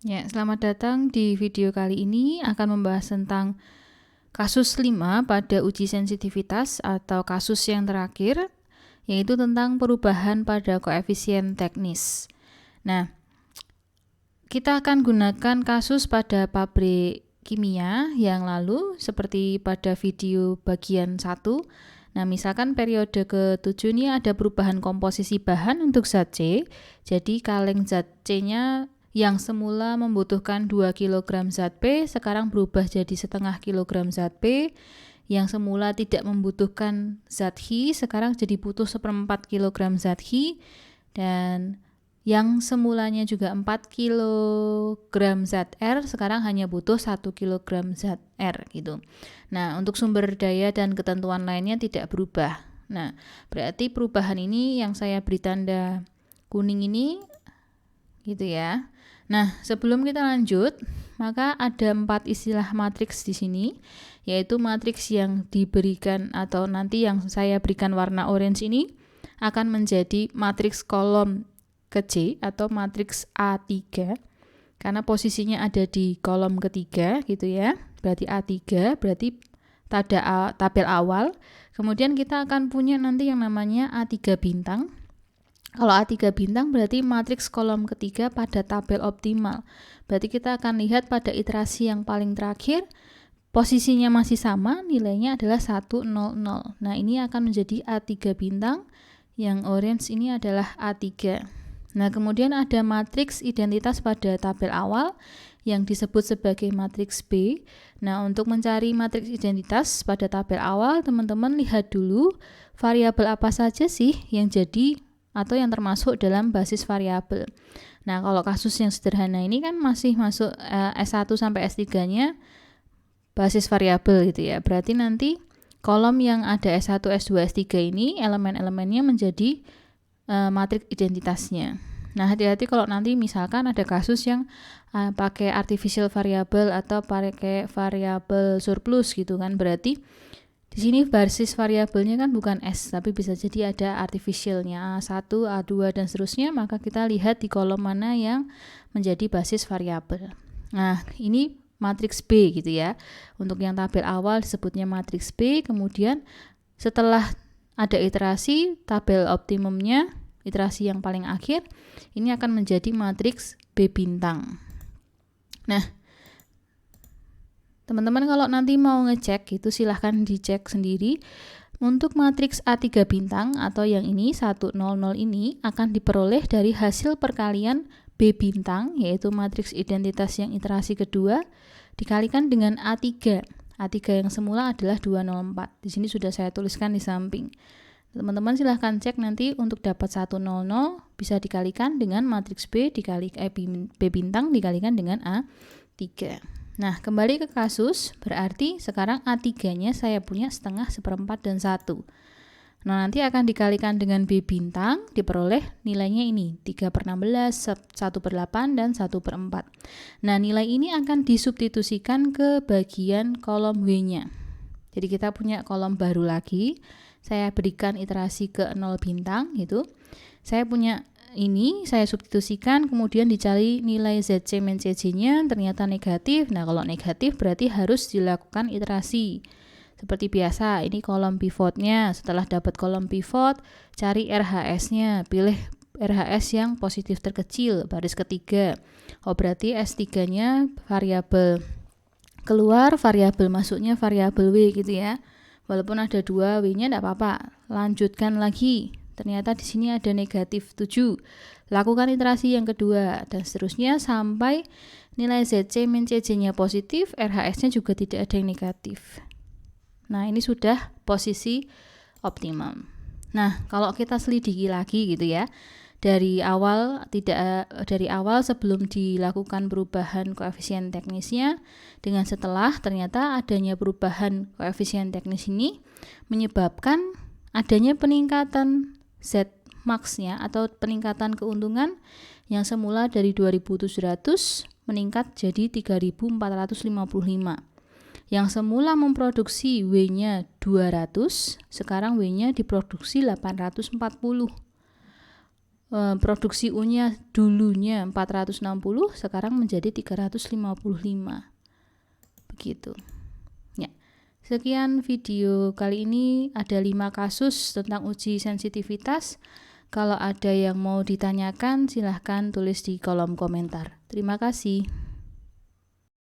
Ya, selamat datang di video kali ini akan membahas tentang kasus 5 pada uji sensitivitas atau kasus yang terakhir, yaitu tentang perubahan pada koefisien teknis. Nah, kita akan gunakan kasus pada pabrik kimia yang lalu seperti pada video bagian 1. Nah, misalkan periode ke-7 ini ada perubahan komposisi bahan untuk zat C. Jadi kaleng zat C-nya yang semula membutuhkan 2 kg zat P sekarang berubah jadi setengah kilogram zat P. Yang semula tidak membutuhkan zat Hi sekarang jadi butuh 1/4 kg zat Hi. Dan yang semulanya juga 4 kg zat R sekarang hanya butuh 1 kg zat R gitu. Nah, untuk sumber daya dan ketentuan lainnya tidak berubah. Nah, berarti perubahan ini yang saya beri tanda kuning ini gitu ya. Nah, sebelum kita lanjut, maka ada 4 istilah matriks di sini, yaitu matriks yang diberikan atau nanti yang saya berikan warna orange ini akan menjadi matriks kolom ke C atau matriks A3 karena posisinya ada di kolom ketiga gitu ya. Berarti A3 berarti tabel awal. Kemudian kita akan punya nanti yang namanya A3 bintang. Kalau A3 bintang berarti matriks kolom ketiga pada tabel optimal. Berarti kita akan lihat pada iterasi yang paling terakhir posisinya masih sama, nilainya adalah 100. Nah, ini akan menjadi A3 bintang. Yang orange ini adalah A3. Nah, kemudian ada matriks identitas pada tabel awal yang disebut sebagai matriks B. Nah, untuk mencari matriks identitas pada tabel awal, teman-teman lihat dulu variabel apa saja sih yang jadi atau yang termasuk dalam basis variabel. Nah, kalau kasus yang sederhana ini kan masih masuk S1 sampai S3-nya basis variabel gitu ya. Berarti nanti kolom yang ada S1, S2, S3 ini elemen-elemennya menjadi matriks identitasnya. Nah, hati-hati kalau nanti misalkan ada kasus yang pakai artificial variable atau pakai variabel surplus gitu kan, berarti di sini basis variabelnya kan bukan S, tapi bisa jadi ada artificialnya A1, A2 dan seterusnya, maka kita lihat di kolom mana yang menjadi basis variabel. Nah, ini matriks B gitu ya. Untuk yang tabel awal disebutnya matriks B, kemudian setelah ada iterasi tabel optimumnya, iterasi yang paling akhir, ini akan menjadi matriks B bintang. Nah, teman-teman kalau nanti mau ngecek itu silahkan dicek sendiri. Untuk matriks A3 bintang atau yang ini 100 ini akan diperoleh dari hasil perkalian B bintang, yaitu matriks identitas yang iterasi kedua dikalikan dengan A3. A3 yang semula adalah 204. Di sini sudah saya tuliskan di samping. Teman-teman silahkan cek nanti untuk dapat 100 bisa dikalikan dengan matriks B B bintang dikalikan dengan A3. Nah, kembali ke kasus, berarti sekarang A3-nya saya punya setengah, 1/4 dan 1. Nah, nanti akan dikalikan dengan B bintang, diperoleh nilainya ini 3/16, 1/8 dan 1/4. Nah, nilai ini akan disubstitusikan ke bagian kolom W-nya. Jadi kita punya kolom baru lagi. Saya berikan iterasi ke 0 bintang gitu. Saya punya ini, saya substitusikan, kemudian dicari nilai ZC min CJ-nya, ternyata negatif. Nah, kalau negatif berarti harus dilakukan iterasi. Seperti biasa, ini kolom pivotnya. Setelah dapat kolom pivot, cari RHS-nya. Pilih RHS yang positif terkecil, baris ketiga. Oh, berarti S3-nya variabel keluar, variabel masuknya variabel W gitu ya. Walaupun ada 2 W-nya tidak apa-apa. Lanjutkan lagi. Ternyata di sini ada negatif 7. Lakukan iterasi yang kedua dan seterusnya sampai nilai ZC min CJ-nya positif, RHS-nya juga tidak ada yang negatif. Nah, ini sudah posisi optimum. Nah, kalau kita selidiki lagi gitu ya. Dari awal sebelum dilakukan perubahan koefisien teknisnya dengan setelah, ternyata adanya perubahan koefisien teknis ini menyebabkan adanya peningkatan Z max-nya atau peningkatan keuntungan yang semula dari 2.700 meningkat jadi 3.455. Yang semula memproduksi W-nya 200, sekarang W-nya diproduksi 840. produksi U-nya dulunya 460, sekarang menjadi 355. Begitu. Ya. Sekian video kali ini, ada 5 kasus tentang uji sensitivitas. Kalau ada yang mau ditanyakan, silahkan tulis di kolom komentar. Terima kasih.